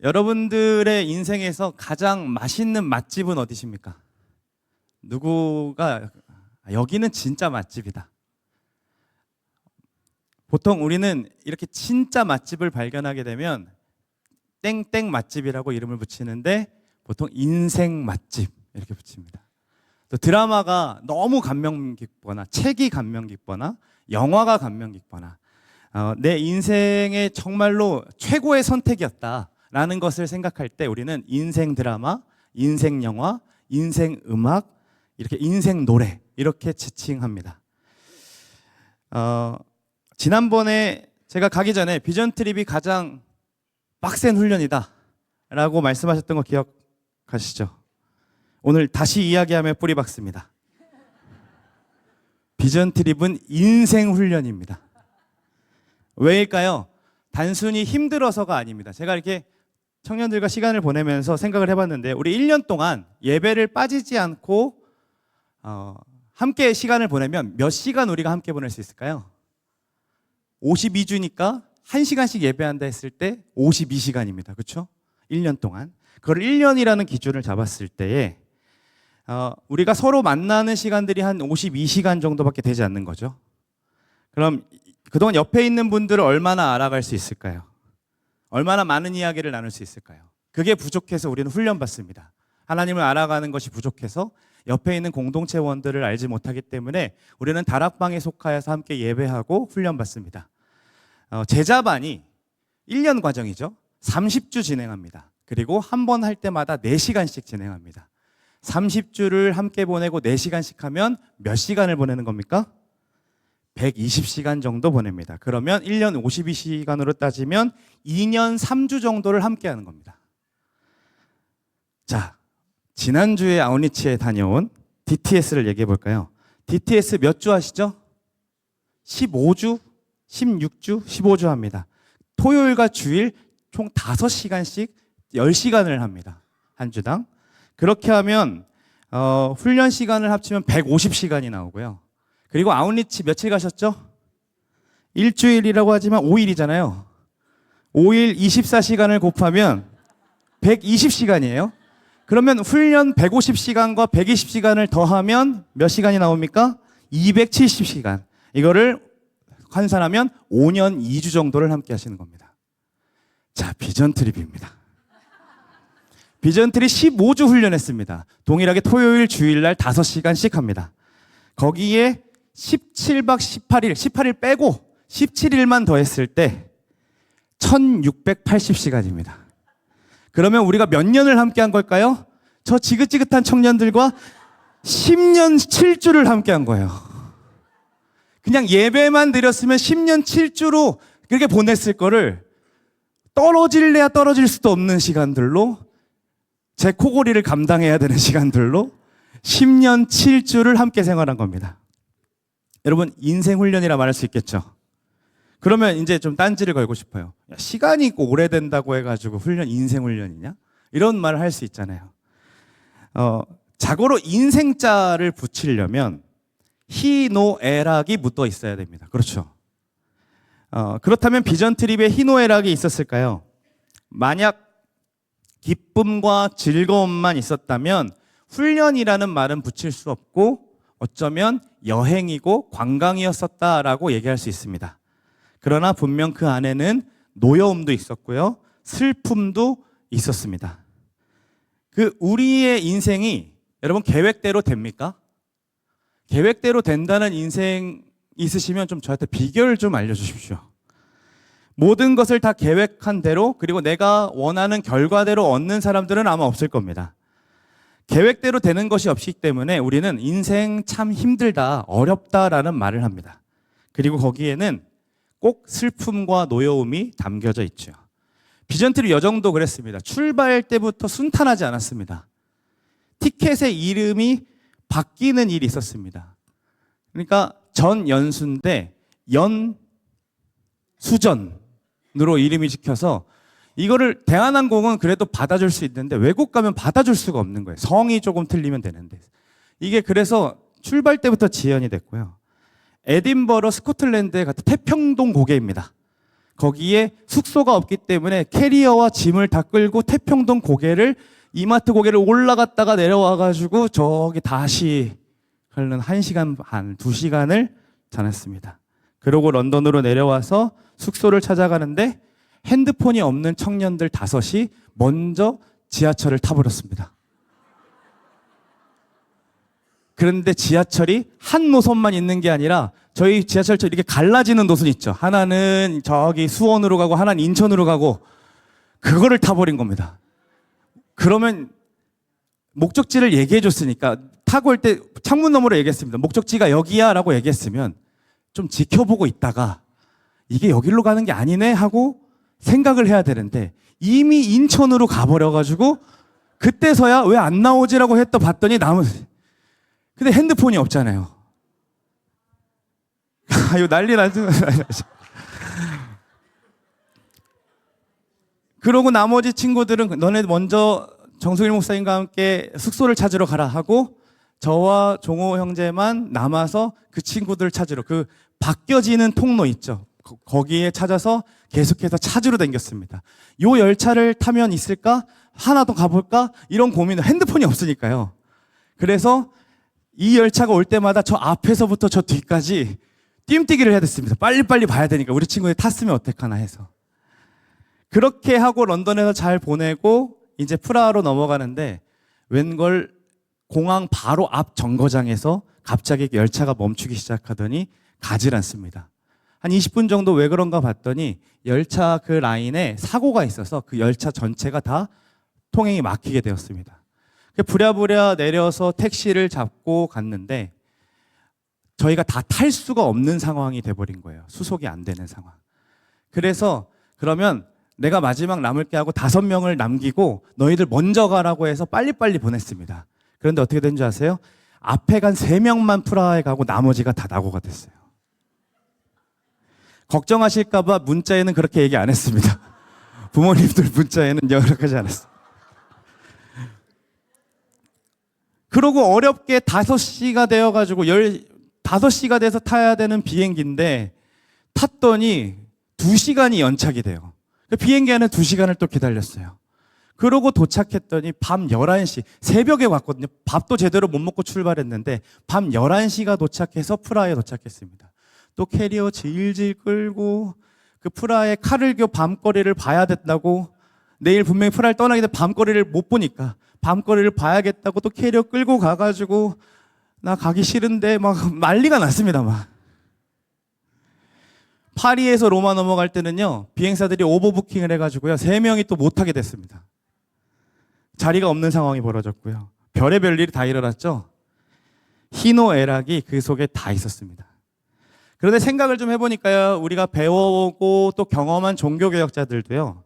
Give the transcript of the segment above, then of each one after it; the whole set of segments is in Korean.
여러분들의 인생에서 가장 맛있는 맛집은 어디십니까? 누구가 여기는 진짜 맛집이다. 보통 우리는 이렇게 진짜 맛집을 발견하게 되면 땡땡 맛집이라고 이름을 붙이는데 보통 인생 맛집 이렇게 붙입니다. 또 드라마가 너무 감명 깊거나 책이 감명 깊거나 영화가 감명 깊거나 내 인생의 정말로 최고의 선택이었다라는 것을 생각할 때 우리는 인생 드라마, 인생 영화, 인생 음악, 이렇게 인생 노래 이렇게 지칭합니다. 지난번에 제가 가기 전에 비전 트립이 가장 빡센 훈련이다 라고 말씀하셨던 거 기억하시죠? 오늘 다시 이야기하며 뿌리 박습니다. 비전 트립은 인생 훈련입니다. 왜일까요? 단순히 힘들어서가 아닙니다. 제가 이렇게 청년들과 시간을 보내면서 생각을 해봤는데 우리 1년 동안 예배를 빠지지 않고 함께 시간을 보내면 몇 시간 우리가 함께 보낼 수 있을까요? 52주니까 1시간씩 예배한다 했을 때 52시간입니다. 그렇죠? 1년 동안. 그걸 1년이라는 기준을 잡았을 때에 우리가 서로 만나는 시간들이 한 52시간 정도밖에 되지 않는 거죠. 그럼 그동안 옆에 있는 분들을 얼마나 알아갈 수 있을까요? 얼마나 많은 이야기를 나눌 수 있을까요? 그게 부족해서 우리는 훈련받습니다. 하나님을 알아가는 것이 부족해서 옆에 있는 공동체원들을 알지 못하기 때문에 우리는 다락방에 속하여서 함께 예배하고 훈련받습니다. 제자반이 1년 과정이죠. 30주 진행합니다. 그리고 한 번 할 때마다 4시간씩 진행합니다. 30주를 함께 보내고 4시간씩 하면 몇 시간을 보내는 겁니까? 120시간 정도 보냅니다. 그러면 1년 52시간으로 따지면 2년 3주 정도를 함께 하는 겁니다. 자, 지난주에 아우니치에 다녀온 DTS를 얘기해 볼까요? DTS 몇 주 하시죠? 15주, 16주, 15주 합니다. 토요일과 주일 총 5시간씩 10시간을 합니다. 한 주당. 그렇게 하면 훈련 시간을 합치면 150시간이 나오고요. 그리고 아웃리치 며칠 가셨죠? 일주일이라고 하지만 5일이잖아요. 5일 24시간을 곱하면 120시간이에요. 그러면 훈련 150시간과 120시간을 더하면 몇 시간이 나옵니까? 270시간. 이거를 환산하면 5년 2주 정도를 함께 하시는 겁니다. 자, 비전 트립입니다. 비전 트립 15주 훈련했습니다. 동일하게 토요일, 주일날 5시간씩 합니다. 거기에 17박 18일, 18일 빼고 17일만 더했을 때 1680시간입니다. 그러면 우리가 몇 년을 함께 한 걸까요? 저 지긋지긋한 청년들과 10년 7주를 함께 한 거예요. 그냥 예배만 드렸으면 10년 7주로 그렇게 보냈을 거를 떨어질래야 떨어질 수도 없는 시간들로 제 코골이를 감당해야 되는 시간들로 10년 7주를 함께 생활한 겁니다. 여러분, 인생 훈련이라 말할 수 있겠죠? 그러면 이제 좀 딴지를 걸고 싶어요. 야, 시간이 있고 오래된다고 해가지고 훈련, 인생 훈련이냐? 이런 말을 할 수 있잖아요. 자고로 인생자를 붙이려면 희노애락이 묻어 있어야 됩니다. 그렇죠? 그렇다면 비전 트립에 희노애락이 있었을까요? 만약 기쁨과 즐거움만 있었다면 훈련이라는 말은 붙일 수 없고 어쩌면 여행이고 관광이었었다라고 얘기할 수 있습니다. 그러나 분명 그 안에는 노여움도 있었고요. 슬픔도 있었습니다. 우리의 인생이 여러분 계획대로 됩니까? 계획대로 된다는 인생 있으시면 좀 저한테 비결을 좀 알려주십시오. 모든 것을 다 계획한 대로 그리고 내가 원하는 결과대로 얻는 사람들은 아마 없을 겁니다. 계획대로 되는 것이 없기 때문에 우리는 인생 참 힘들다, 어렵다라는 말을 합니다. 그리고 거기에는 꼭 슬픔과 노여움이 담겨져 있죠. 비전 트립 여정도 그랬습니다. 출발 때부터 순탄하지 않았습니다. 티켓의 이름이 바뀌는 일이 있었습니다. 그러니까 전 연수인데 연수전으로 이름이 찍혀서 이거를 대한항공은 그래도 받아줄 수 있는데 외국 가면 받아줄 수가 없는 거예요. 성이 조금 틀리면 되는데. 이게 그래서 출발 때부터 지연이 됐고요. 에딘버러 스코틀랜드에 같은 태평동 고개입니다. 거기에 숙소가 없기 때문에 캐리어와 짐을 다 끌고 태평동 고개를 이마트 고개를 올라갔다가 내려와가지고 저기 다시 하는 1시간 반, 2시간을 지났습니다. 그러고 런던으로 내려와서 숙소를 찾아가는데 핸드폰이 없는 청년들 5이 먼저 지하철을 타버렸습니다. 그런데 지하철이 한 노선만 있는 게 아니라 저희 지하철처럼 이렇게 갈라지는 노선 있죠. 하나는 저기 수원으로 가고 하나는 인천으로 가고 그거를 타버린 겁니다. 그러면 목적지를 얘기해 줬으니까 타고 올 때 창문 너머로 얘기했습니다. 목적지가 여기야 라고 얘기했으면 좀 지켜보고 있다가 이게 여기로 가는 게 아니네 하고 생각을 해야 되는데 이미 인천으로 가버려가지고 그때서야 왜 안 나오지라고 했다 봤더니 근데 핸드폰이 없잖아요. 이거 난리 나죠. 그러고 나머지 친구들은 너네 먼저 정승일 목사님과 함께 숙소를 찾으러 가라 하고 저와 종호 형제만 남아서 그 친구들을 찾으러 그 바뀌어지는 통로 있죠. 거기에 찾아서 계속해서 찾으러 다녔습니다. 요 열차를 타면 있을까? 하나 더 가볼까? 이런 고민을 핸드폰이 없으니까요. 그래서 이 열차가 올 때마다 저 앞에서부터 저 뒤까지 뜀뛰기를 해야 됐습니다. 빨리빨리 봐야 되니까 우리 친구들 탔으면 어떡하나 해서. 그렇게 하고 런던에서 잘 보내고 이제 프라하로 넘어가는데 웬걸 공항 바로 앞 정거장에서 갑자기 열차가 멈추기 시작하더니 가질 않습니다. 한 20분 정도 왜 그런가 봤더니 열차 그 라인에 사고가 있어서 그 열차 전체가 다 통행이 막히게 되었습니다. 부랴부랴 내려서 택시를 잡고 갔는데 저희가 다 탈 수가 없는 상황이 돼버린 거예요. 수속이 안 되는 상황. 그래서 그러면 내가 마지막 남을 게 하고 5명을 남기고 너희들 먼저 가라고 해서 빨리빨리 보냈습니다. 그런데 어떻게 된 줄 아세요? 앞에 간 3명만 프라하에 가고 나머지가 다 낙오가 됐어요. 걱정하실까봐 문자에는 그렇게 얘기 안 했습니다. 부모님들 문자에는 연락하지 않았어요. 그러고 어렵게 5시가 되어가지고 5시가 돼서 타야 되는 비행기인데 탔더니 2시간이 연착이 돼요. 비행기 안에 2시간을 또 기다렸어요. 그러고 도착했더니 밤 11시, 새벽에 왔거든요. 밥도 제대로 못 먹고 출발했는데 밤 11시가 도착해서 프라하에 도착했습니다. 또 캐리어 질질 끌고 그 프라하의 카를교 밤거리를 봐야 된다고 내일 분명히 프라하를 떠나게 돼 밤거리를 못 보니까 밤거리를 봐야겠다고 또 캐리어 끌고 가가지고 나 가기 싫은데 막 난리가 났습니다. 막 파리에서 로마 넘어갈 때는요 비행사들이 오버부킹을 해가지고요 3명이 또 못 타게 됐습니다. 자리가 없는 상황이 벌어졌고요. 별의별 일이 다 일어났죠. 희노애락이 그 속에 다 있었습니다. 그런데 생각을 좀 해보니까요 우리가 배워오고 또 경험한 종교개혁자들도요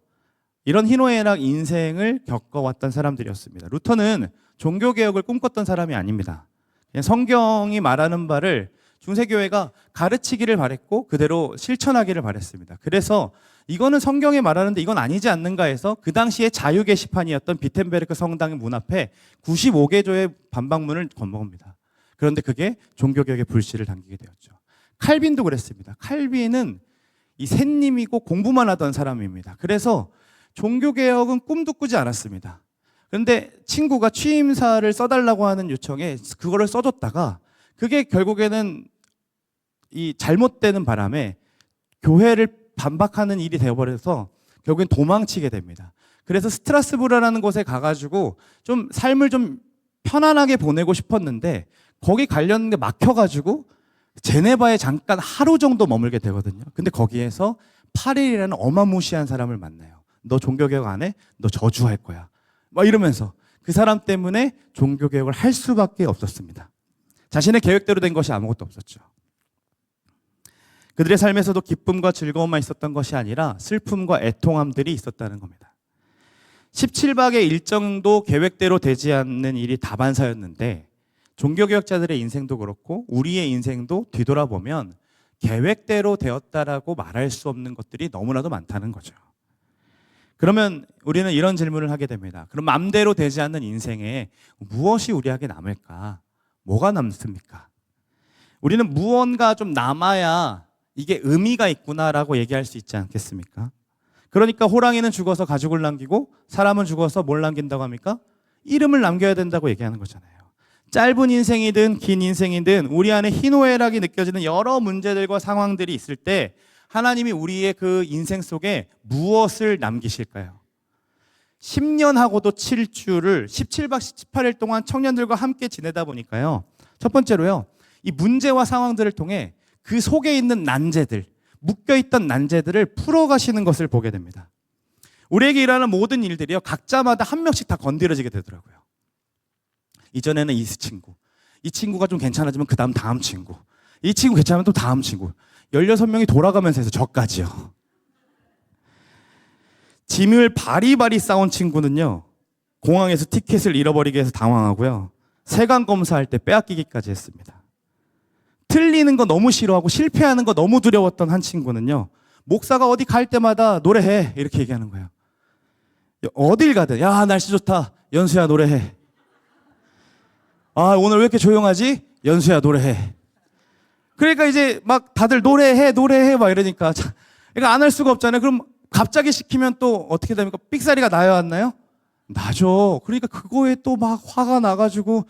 이런 희노애락 인생을 겪어왔던 사람들이었습니다. 루터는 종교개혁을 꿈꿨던 사람이 아닙니다. 그냥 성경이 말하는 바를 중세교회가 가르치기를 바랬고 그대로 실천하기를 바랬습니다. 그래서 이거는 성경에 말하는데 이건 아니지 않는가 해서 그 당시에 자유 게시판이었던 비텐베르크 성당의 문 앞에 95개조의 반박문을 건너옵니다. 그런데 그게 종교개혁의 불씨를 당기게 되었죠. 칼빈도 그랬습니다. 칼빈은 이 샌님이고 공부만 하던 사람입니다. 그래서 종교개혁은 꿈도 꾸지 않았습니다. 그런데 친구가 취임사를 써달라고 하는 요청에 그거를 써줬다가 그게 결국에는 이 잘못되는 바람에 교회를 반박하는 일이 되어버려서 결국엔 도망치게 됩니다. 그래서 스트라스부르라는 곳에 가가지고 좀 삶을 좀 편안하게 보내고 싶었는데 거기 가려는 게 막혀가지고 제네바에 잠깐 하루 정도 머물게 되거든요. 근데 거기에서 파렐이라는 어마무시한 사람을 만나요. 너 종교개혁 안 해? 너 저주할 거야. 막 이러면서 그 사람 때문에 종교개혁을 할 수밖에 없었습니다. 자신의 계획대로 된 것이 아무것도 없었죠. 그들의 삶에서도 기쁨과 즐거움만 있었던 것이 아니라 슬픔과 애통함들이 있었다는 겁니다. 17박의 일정도 계획대로 되지 않는 일이 다반사였는데 종교개혁자들의 인생도 그렇고 우리의 인생도 뒤돌아보면 계획대로 되었다라고 말할 수 없는 것들이 너무나도 많다는 거죠. 그러면 우리는 이런 질문을 하게 됩니다. 그럼 마음대로 되지 않는 인생에 무엇이 우리에게 남을까? 뭐가 남습니까? 우리는 무언가 좀 남아야 이게 의미가 있구나라고 얘기할 수 있지 않겠습니까? 그러니까 호랑이는 죽어서 가죽을 남기고 사람은 죽어서 뭘 남긴다고 합니까? 이름을 남겨야 된다고 얘기하는 거잖아요. 짧은 인생이든 긴 인생이든 우리 안에 희노애락이 느껴지는 여러 문제들과 상황들이 있을 때 하나님이 우리의 그 인생 속에 무엇을 남기실까요? 10년 하고도 7주를 17박 18일 동안 청년들과 함께 지내다 보니까요. 첫 번째로요. 이 문제와 상황들을 통해 그 속에 있는 난제들, 묶여있던 난제들을 풀어가시는 것을 보게 됩니다. 우리에게 일하는 모든 일들이요. 각자마다 한 명씩 다 건드려지게 되더라고요. 이전에는 이 친구, 이 친구가 좀 괜찮아지면 그 다음 친구, 이 친구 괜찮으면 또 다음 친구. 16명이 돌아가면서 해서 저까지요. 짐을 바리바리 싸운 친구는요. 공항에서 티켓을 잃어버리게 해서 당황하고요. 세관 검사할 때 빼앗기기까지 했습니다. 틀리는 거 너무 싫어하고 실패하는 거 너무 두려웠던 한 친구는요. 목사가 어디 갈 때마다 노래해 이렇게 얘기하는 거예요. 어딜 가든 야 날씨 좋다 연수야 노래해. 아 오늘 왜 이렇게 조용하지? 연수야 노래해. 그러니까 이제 막 다들 노래해 막 이러니까 그러니까 안 할 수가 없잖아요. 그럼 갑자기 시키면 또 어떻게 됩니까? 삑사리가 나요 안 나요? 나죠. 그러니까 그거에 또 막 화가 나가지고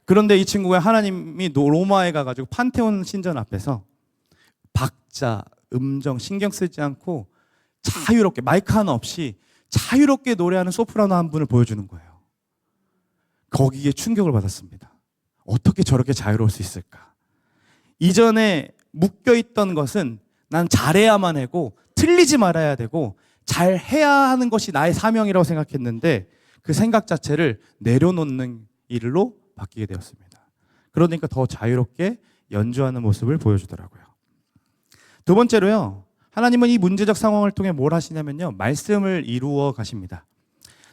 그런데 이 친구가 하나님이 로마에 가가지고 판테온 신전 앞에서 박자, 음정 신경 쓰지 않고 자유롭게 마이크 하나 없이 자유롭게 노래하는 소프라노 한 분을 보여주는 거예요. 거기에 충격을 받았습니다. 어떻게 저렇게 자유로울 수 있을까? 이전에 묶여있던 것은 난 잘해야만 하고 틀리지 말아야 되고 잘해야 하는 것이 나의 사명이라고 생각했는데 그 생각 자체를 내려놓는 일로 바뀌게 되었습니다. 그러니까 더 자유롭게 연주하는 모습을 보여주더라고요. 두 번째로요. 하나님은 이 문제적 상황을 통해 뭘 하시냐면요. 말씀을 이루어 가십니다.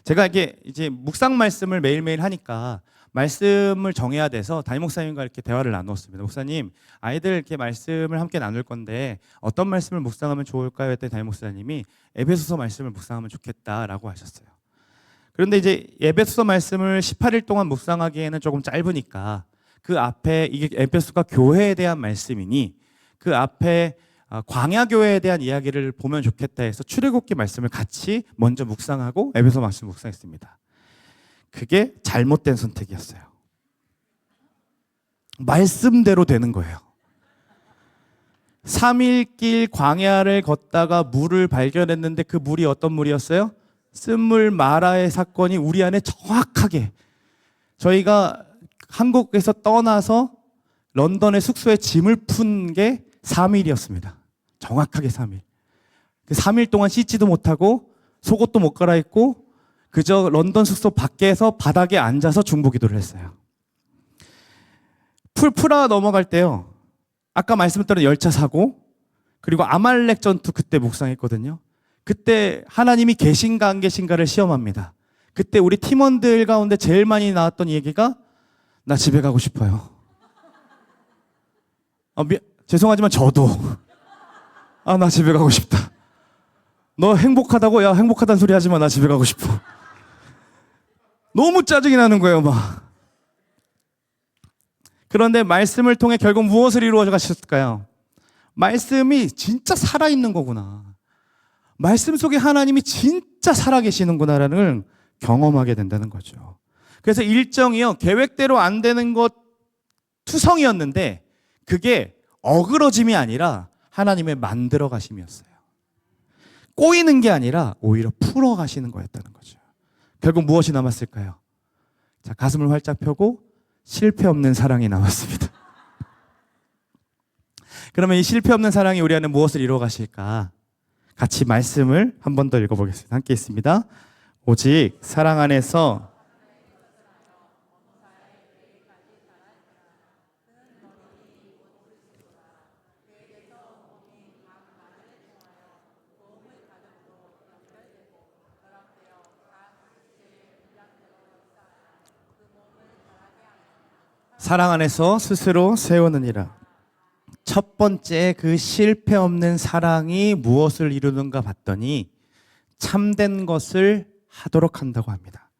제가 이제 묵상 말씀을 매일매일 하니까 말씀을 정해야 돼서 담임 목사님과 이렇게 대화를 나누었습니다. 목사님, 아이들 이렇게 말씀을 함께 나눌 건데 어떤 말씀을 묵상하면 좋을까요? 했더니 담임 목사님이 에베소서 말씀을 묵상하면 좋겠다라고 하셨어요. 그런데 이제 에베소서 말씀을 18일 동안 묵상하기에는 조금 짧으니까 그 앞에 이게 에베소가 교회에 대한 말씀이니 그 앞에 광야 교회에 대한 이야기를 보면 좋겠다 해서 출애굽기 말씀을 같이 먼저 묵상하고 에베소 말씀 묵상했습니다. 그게 잘못된 선택이었어요. 말씀대로 되는 거예요. 3일길 광야를 걷다가 물을 발견했는데 그 물이 어떤 물이었어요? 쓴물 마라의 사건이 우리 안에 정확하게 저희가 한국에서 떠나서 런던의 숙소에 짐을 푼 게 3일이었습니다. 정확하게 3일. 그 3일 동안 씻지도 못하고 속옷도 못 갈아입고 그저 런던 숙소 밖에서 바닥에 앉아서 중보기도를 했어요. 프라 넘어갈 때요. 아까 말씀드린 열차 사고 그리고 아말렉 전투 그때 묵상했거든요. 그때 하나님이 계신가 안 계신가를 시험합니다. 그때 우리 팀원들 가운데 제일 많이 나왔던 얘기가 나 집에 가고 싶어요. 죄송하지만 저도 나 집에 가고 싶다. 너 행복하다고? 야 행복하다는 소리 하지 마. 나 집에 가고 싶어. 너무 짜증이 나는 거예요 막. 그런데 말씀을 통해 결국 무엇을 이루어 가셨을까요? 말씀이 진짜 살아있는 거구나. 말씀 속에 하나님이 진짜 살아계시는구나라는 걸 경험하게 된다는 거죠. 그래서 일정이요. 계획대로 안 되는 것 투성이었는데 그게 어그러짐이 아니라 하나님의 만들어 가심이었어요. 꼬이는 게 아니라 오히려 풀어 가시는 거였다는 거죠. 결국 무엇이 남았을까요? 자, 가슴을 활짝 펴고 실패 없는 사랑이 남았습니다. 그러면 이 실패 없는 사랑이 우리 안에 무엇을 이루어 가실까? 같이 말씀을 한 번 더 읽어보겠습니다. 함께 있습니다. 오직 사랑 안에서 사랑 안에서 스스로 세우느니라. 첫 번째 그 실패 없는 사랑이 무엇을 이루는가 봤더니 참된 것을 하도록 한다고 합니다.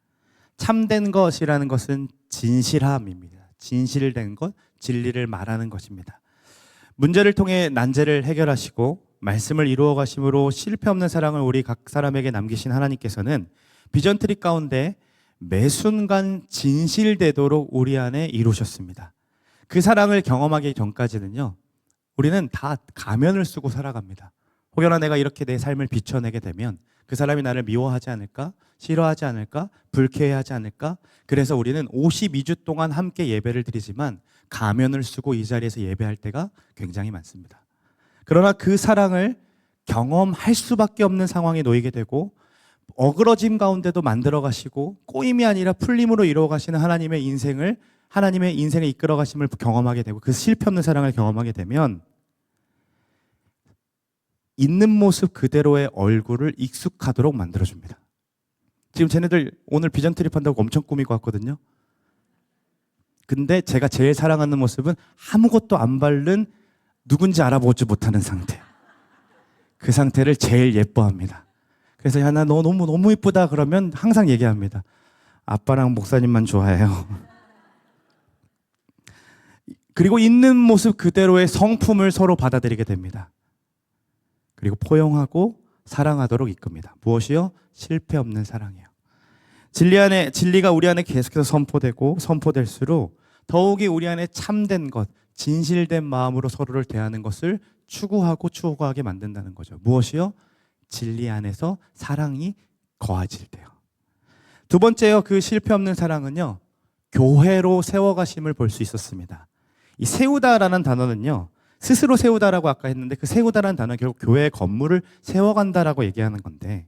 참된 것이라는 것은 진실함입니다. 진실된 것, 진리를 말하는 것입니다. 문제를 통해 난제를 해결하시고 말씀을 이루어 가심으로 실패 없는 사랑을 우리 각 사람에게 남기신 하나님께서는 비전 트립 가운데 매 순간 진실되도록 우리 안에 이루셨습니다. 그 사랑을 경험하기 전까지는요, 우리는 다 가면을 쓰고 살아갑니다. 혹여나 내가 이렇게 내 삶을 비춰내게 되면 그 사람이 나를 미워하지 않을까? 싫어하지 않을까? 불쾌해하지 않을까? 그래서 우리는 52주 동안 함께 예배를 드리지만 가면을 쓰고 이 자리에서 예배할 때가 굉장히 많습니다. 그러나 그 사랑을 경험할 수밖에 없는 상황에 놓이게 되고 어그러짐 가운데도 만들어 가시고 꼬임이 아니라 풀림으로 이루어 가시는 하나님의 인생을 이끌어 가심을 경험하게 되고 그 실패 없는 사랑을 경험하게 되면 있는 모습 그대로의 얼굴을 익숙하도록 만들어줍니다. 지금 쟤네들 오늘 비전 트립 한다고 엄청 꾸미고 왔거든요. 근데 제가 제일 사랑하는 모습은 아무것도 안 바른 누군지 알아보지 못하는 상태. 그 상태를 제일 예뻐합니다. 그래서 야, 나 너 너무 이쁘다 그러면 항상 얘기합니다. 아빠랑 목사님만 좋아해요. 그리고 있는 모습 그대로의 성품을 서로 받아들이게 됩니다. 그리고 포용하고 사랑하도록 이끕니다. 무엇이요? 실패 없는 사랑이에요. 진리가 우리 안에 계속해서 선포되고 선포될수록 더욱이 우리 안에 참된 것, 진실된 마음으로 서로를 대하는 것을 추구하게 만든다는 거죠. 무엇이요? 진리 안에서 사랑이 거하질 때요. 두 번째요, 그 실패 없는 사랑은요, 교회로 세워가심을 볼 수 있었습니다. 이 세우다라는 단어는요, 스스로 세우다라고 아까 했는데 그 세우다라는 단어는 결국 교회의 건물을 세워간다라고 얘기하는 건데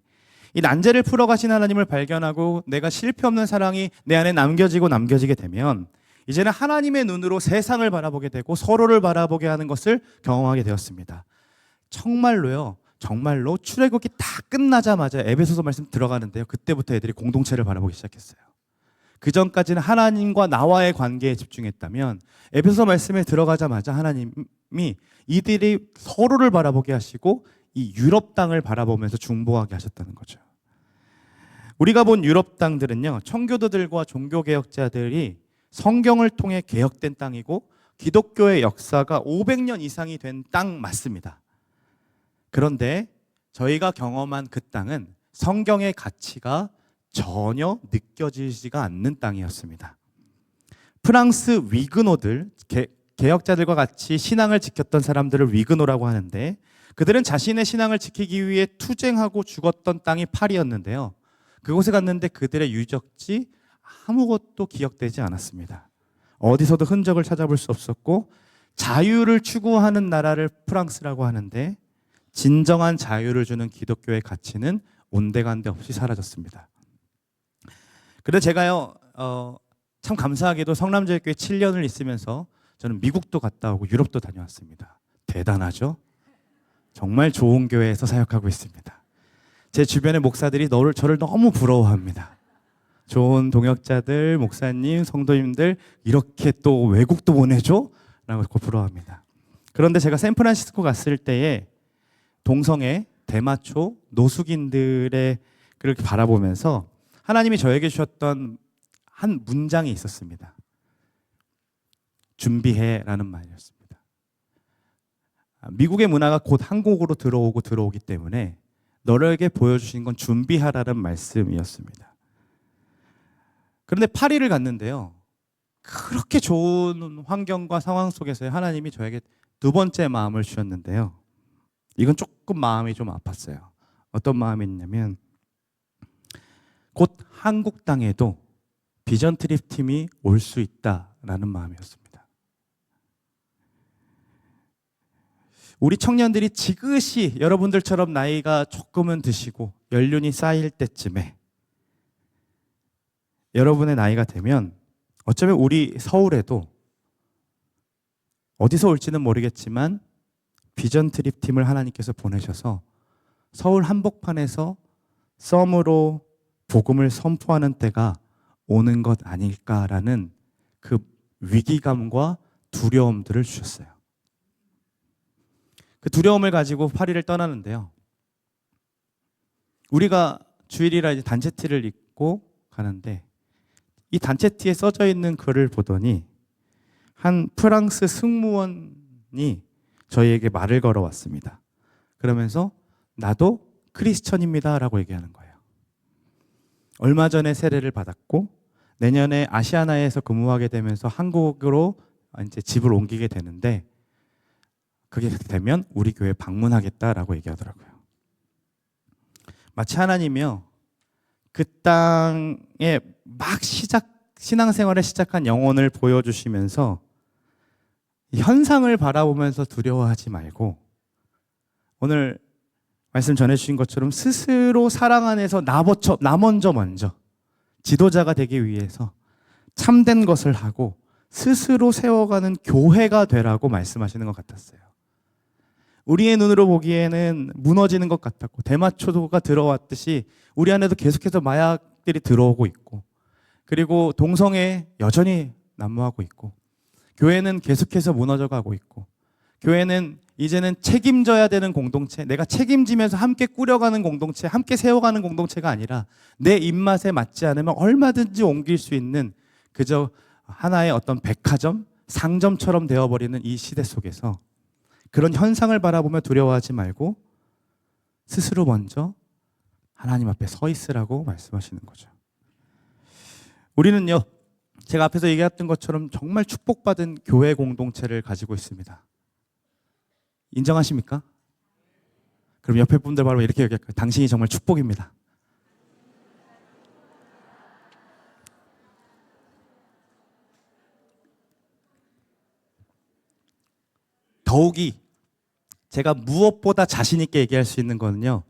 이 난제를 풀어가신 하나님을 발견하고 내가 실패 없는 사랑이 내 안에 남겨지게 되면 이제는 하나님의 눈으로 세상을 바라보게 되고 서로를 바라보게 하는 것을 경험하게 되었습니다. 정말로 출애굽이 다 끝나자마자 에베소서 말씀 들어가는데요. 그때부터 애들이 공동체를 바라보기 시작했어요. 그 전까지는 하나님과 나와의 관계에 집중했다면 에베소서 말씀에 들어가자마자 하나님이 이들이 서로를 바라보게 하시고 이 유럽 땅을 바라보면서 중보하게 하셨다는 거죠. 우리가 본 유럽 땅들은요, 청교도들과 종교개혁자들이 성경을 통해 개혁된 땅이고 기독교의 역사가 500년 이상이 된 땅 맞습니다. 그런데 저희가 경험한 그 땅은 성경의 가치가 전혀 느껴지지가 않는 땅이었습니다. 프랑스 위그노들, 개혁자들과 같이 신앙을 지켰던 사람들을 위그노라고 하는데 그들은 자신의 신앙을 지키기 위해 투쟁하고 죽었던 땅이 파리였는데요. 그곳에 갔는데 그들의 유적지 아무것도 기억되지 않았습니다. 어디서도 흔적을 찾아볼 수 없었고 자유를 추구하는 나라를 프랑스라고 하는데 진정한 자유를 주는 기독교의 가치는 온데간데 없이 사라졌습니다. 그래서 제가요, 참 감사하게도 성남제일교회 7년을 있으면서 저는 미국도 갔다 오고 유럽도 다녀왔습니다. 대단하죠? 정말 좋은 교회에서 사역하고 있습니다. 제 주변의 목사들이 저를 너무 부러워합니다. 좋은 동역자들, 목사님, 성도님들 이렇게 또 외국도 보내줘? 라고 부러워합니다. 그런데 제가 샌프란시스코 갔을 때에 동성애, 대마초, 노숙인들의 그렇게 바라보면서 하나님이 저에게 주셨던 한 문장이 있었습니다. 준비해라는 말이었습니다. 미국의 문화가 곧 한국으로 들어오기 때문에 너에게 보여주신 건 준비하라는 말씀이었습니다. 그런데 파리를 갔는데요. 그렇게 좋은 환경과 상황 속에서 하나님이 저에게 두 번째 마음을 주셨는데요. 이건 조금 마음이 좀 아팠어요. 어떤 마음이 있냐면 곧 한국 땅에도 비전 트립 팀이 올 수 있다라는 마음이었습니다. 우리 청년들이 지그시 여러분들처럼 나이가 조금은 드시고 연륜이 쌓일 때쯤에 여러분의 나이가 되면 어쩌면 우리 서울에도 어디서 올지는 모르겠지만 비전 트립 팀을 하나님께서 보내셔서 서울 한복판에서 썸으로 복음을 선포하는 때가 오는 것 아닐까라는 그 위기감과 두려움들을 주셨어요. 그 두려움을 가지고 파리를 떠나는데요. 우리가 주일이라 이제 단체 티를 입고 가는데 이 단체 티에 써져 있는 글을 보더니 한 프랑스 승무원이 저희에게 말을 걸어왔습니다. 그러면서 나도 크리스천입니다 라고 얘기하는 거예요. 얼마 전에 세례를 받았고 내년에 아시아나에서 근무하게 되면서 한국으로 이제 집을 옮기게 되는데 그게 되면 우리 교회 방문하겠다라고 얘기하더라고요. 마치 하나님이요, 그 땅에 막 신앙생활을 시작한 영혼을 보여주시면서 현상을 바라보면서 두려워하지 말고 오늘 말씀 전해주신 것처럼 스스로 사랑 안에서 나 먼저 지도자가 되기 위해서 참된 것을 하고 스스로 세워가는 교회가 되라고 말씀하시는 것 같았어요. 우리의 눈으로 보기에는 무너지는 것 같았고 대마초가 들어왔듯이 우리 안에도 계속해서 마약들이 들어오고 있고 그리고 동성애 여전히 난무하고 있고 교회는 계속해서 무너져가고 있고 교회는 이제는 책임져야 되는 공동체, 내가 책임지면서 함께 꾸려가는 공동체, 함께 세워가는 공동체가 아니라 내 입맛에 맞지 않으면 얼마든지 옮길 수 있는 그저 하나의 어떤 백화점, 상점처럼 되어버리는 이 시대 속에서 그런 현상을 바라보며 두려워하지 말고 스스로 먼저 하나님 앞에 서 있으라고 말씀하시는 거죠. 우리는요, 제가 앞에서 얘기했던 것처럼 정말 축복받은 교회 공동체를 가지고 있습니다. 인정하십니까? 그럼 옆에 분들 바로 이렇게 얘기할까요? 당신이 정말 축복입니다. 더욱이 제가 무엇보다 자신 있게 얘기할 수 있는 거는요,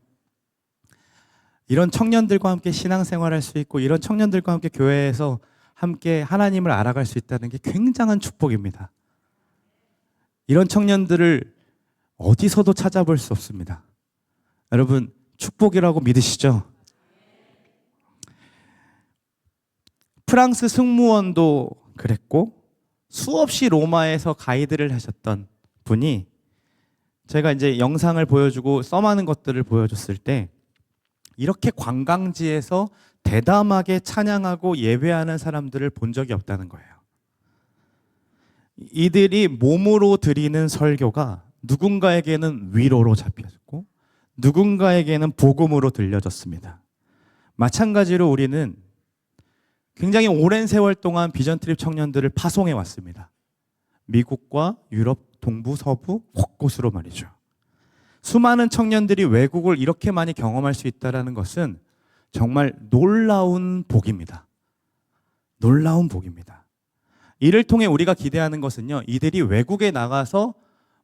이런 청년들과 함께 신앙생활할 수 있고 이런 청년들과 함께 교회에서 함께 하나님을 알아갈 수 있다는 게 굉장한 축복입니다. 이런 청년들을 어디서도 찾아볼 수 없습니다. 여러분, 축복이라고 믿으시죠? 프랑스 승무원도 그랬고 수없이 로마에서 가이드를 하셨던 분이 제가 이제 영상을 보여주고 썸하는 것들을 보여줬을 때 이렇게 관광지에서 대담하게 찬양하고 예배하는 사람들을 본 적이 없다는 거예요. 이들이 몸으로 드리는 설교가 누군가에게는 위로로 잡혔고 누군가에게는 복음으로 들려졌습니다. 마찬가지로 우리는 굉장히 오랜 세월 동안 비전 트립 청년들을 파송해 왔습니다. 미국과 유럽, 동부, 서부 곳곳으로 말이죠. 수많은 청년들이 외국을 이렇게 많이 경험할 수 있다는 것은 정말 놀라운 복입니다. 놀라운 복입니다. 이를 통해 우리가 기대하는 것은요, 이들이 외국에 나가서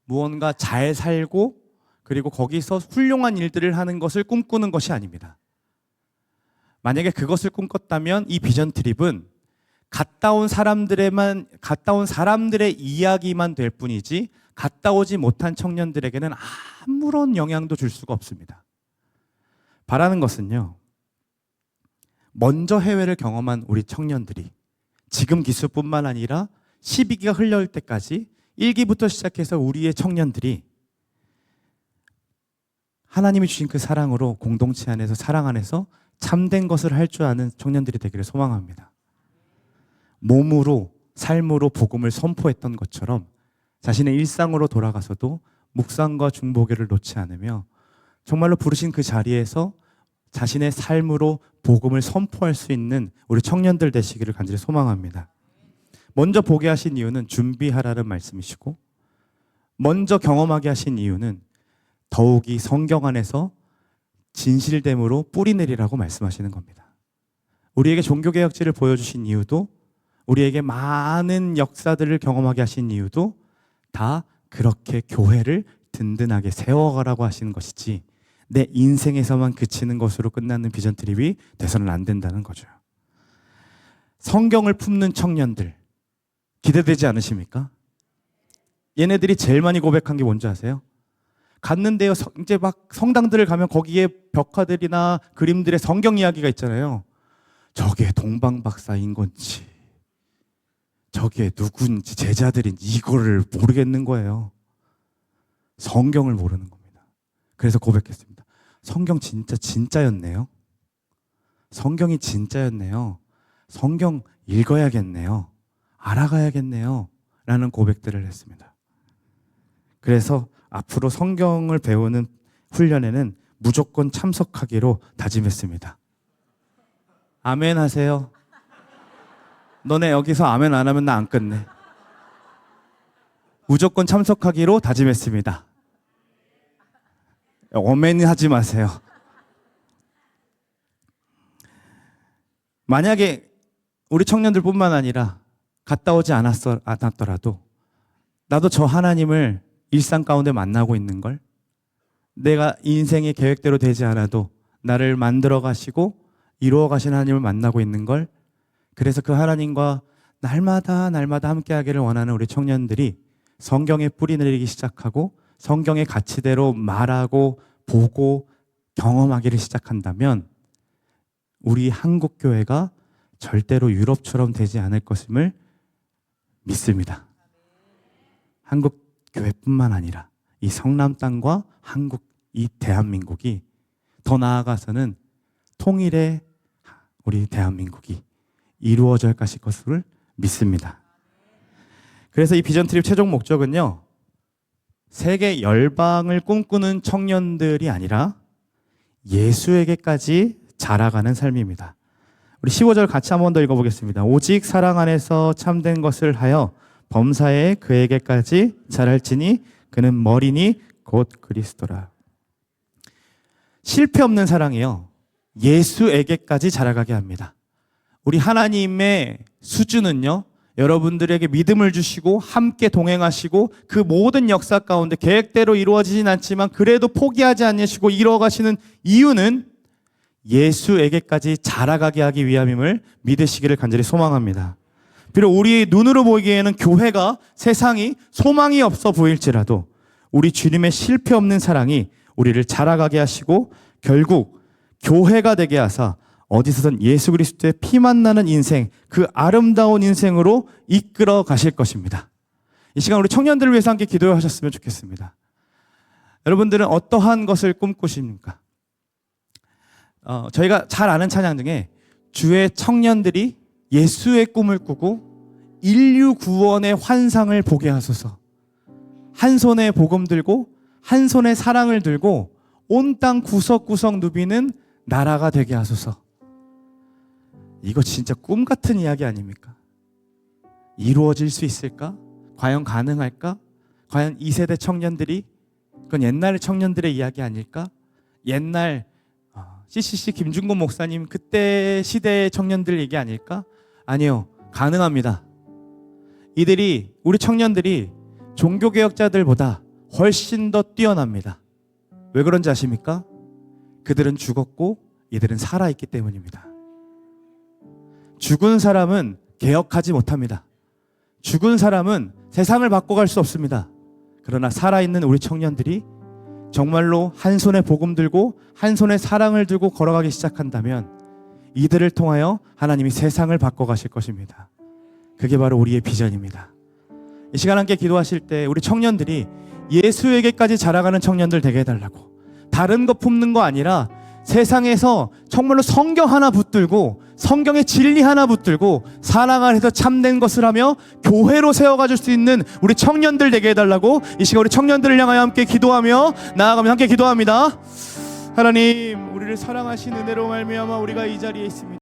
무언가 잘 살고 그리고 거기서 훌륭한 일들을 하는 것을 꿈꾸는 것이 아닙니다. 만약에 그것을 꿈꿨다면 이 비전 트립은 갔다 온 사람들의 이야기만 될 뿐이지 갔다 오지 못한 청년들에게는 아무런 영향도 줄 수가 없습니다. 바라는 것은요, 먼저 해외를 경험한 우리 청년들이 지금 기수뿐만 아니라 12기가 흘러올 때까지 1기부터 시작해서 우리의 청년들이 하나님이 주신 그 사랑으로 공동체 안에서 사랑 안에서 참된 것을 할 줄 아는 청년들이 되기를 소망합니다. 몸으로 삶으로 복음을 선포했던 것처럼 자신의 일상으로 돌아가서도 묵상과 중보기를 놓지 않으며 정말로 부르신 그 자리에서 자신의 삶으로 복음을 선포할 수 있는 우리 청년들 되시기를 간절히 소망합니다. 먼저 보게 하신 이유는 준비하라는 말씀이시고 먼저 경험하게 하신 이유는 더욱이 성경 안에서 진실됨으로 뿌리내리라고 말씀하시는 겁니다. 우리에게 종교개혁지를 보여주신 이유도 우리에게 많은 역사들을 경험하게 하신 이유도 다 그렇게 교회를 든든하게 세워가라고 하시는 것이지 내 인생에서만 그치는 것으로 끝나는 비전 트립이 돼서는 안 된다는 거죠. 성경을 품는 청년들 기대되지 않으십니까? 얘네들이 제일 많이 고백한 게 뭔지 아세요? 갔는데요, 이제 막 성당들을 가면 거기에 벽화들이나 그림들의 성경 이야기가 있잖아요. 저게 동방박사인 건지 저게 누군지 제자들인지 이거를 모르겠는 거예요. 성경을 모르는 겁니다. 그래서 고백했습니다. 성경 진짜였네요. 성경이 진짜였네요. 성경 읽어야겠네요. 알아가야겠네요. 라는 고백들을 했습니다. 그래서 앞으로 성경을 배우는 훈련에는 무조건 참석하기로 다짐했습니다. 아멘 하세요. 너네 여기서 아멘 안 하면 나 안 끝내. 무조건 참석하기로 다짐했습니다. 어멘 하지 마세요. 만약에 우리 청년들뿐만 아니라 갔다 오지 않았더라도 나도 저 하나님을 일상 가운데 만나고 있는 걸, 내가 인생의 계획대로 되지 않아도 나를 만들어 가시고 이루어 가신 하나님을 만나고 있는 걸, 그래서 그 하나님과 날마다 함께 하기를 원하는 우리 청년들이 성경에 뿌리 내리기 시작하고 성경의 가치대로 말하고 보고 경험하기를 시작한다면 우리 한국 교회가 절대로 유럽처럼 되지 않을 것임을 믿습니다. 한국 교회뿐만 아니라 이 성남 땅과 한국, 이 대한민국이, 더 나아가서는 통일의 우리 대한민국이 이루어질 것을 믿습니다. 그래서 이 비전 트립 최종 목적은요, 세계 열방을 꿈꾸는 청년들이 아니라 예수에게까지 자라가는 삶입니다. 우리 15절 같이 한번 더 읽어보겠습니다. 오직 사랑 안에서 참된 것을 하여 범사에 그에게까지 자랄지니 그는 머리니 곧 그리스도라. 실패 없는 사랑이요, 예수에게까지 자라가게 합니다. 우리 하나님의 수준은요, 여러분들에게 믿음을 주시고 함께 동행하시고 그 모든 역사 가운데 계획대로 이루어지진 않지만 그래도 포기하지 않으시고 이루어가시는 이유는 예수에게까지 자라가게 하기 위함임을 믿으시기를 간절히 소망합니다. 비록 우리 눈으로 보기에는 교회가, 세상이 소망이 없어 보일지라도 우리 주님의 실패 없는 사랑이 우리를 자라가게 하시고 결국 교회가 되게 하사 어디서든 예수 그리스도의 피만 나는 인생, 그 아름다운 인생으로 이끌어 가실 것입니다. 이 시간 우리 청년들을 위해서 함께 기도하셨으면 좋겠습니다. 여러분들은 어떠한 것을 꿈꾸십니까? 저희가 잘 아는 찬양 중에 주의 청년들이 예수의 꿈을 꾸고 인류 구원의 환상을 보게 하소서, 한 손에 복음 들고 한 손에 사랑을 들고 온 땅 구석구석 누비는 나라가 되게 하소서. 이거 진짜 꿈 같은 이야기 아닙니까? 이루어질 수 있을까? 과연 가능할까? 과연 이 세대 청년들이, 그건 옛날 청년들의 이야기 아닐까? 옛날 CCC 김준곤 목사님 그때 시대의 청년들 얘기 아닐까? 아니요, 가능합니다. 이들이, 우리 청년들이 종교개혁자들보다 훨씬 더 뛰어납니다. 왜 그런지 아십니까? 그들은 죽었고 이들은 살아있기 때문입니다. 죽은 사람은 개혁하지 못합니다. 죽은 사람은 세상을 바꿔갈 수 없습니다. 그러나 살아있는 우리 청년들이 정말로 한 손에 복음 들고 한 손에 사랑을 들고 걸어가기 시작한다면 이들을 통하여 하나님이 세상을 바꿔가실 것입니다. 그게 바로 우리의 비전입니다. 이 시간 함께 기도하실 때 우리 청년들이 예수에게까지 자라가는 청년들 되게 해달라고, 다른 거 품는 거 아니라 세상에서 정말로 성경 하나 붙들고 성경의 진리 하나 붙들고 사랑 안에서 참된 것을 하며 교회로 세워가줄 수 있는 우리 청년들 되게 해달라고 이 시간 우리 청년들을 향하여 함께 기도하며 나아가며 함께 기도합니다. 하나님, 우리를 사랑하신 은혜로 말미암아 우리가 이 자리에 있습니다.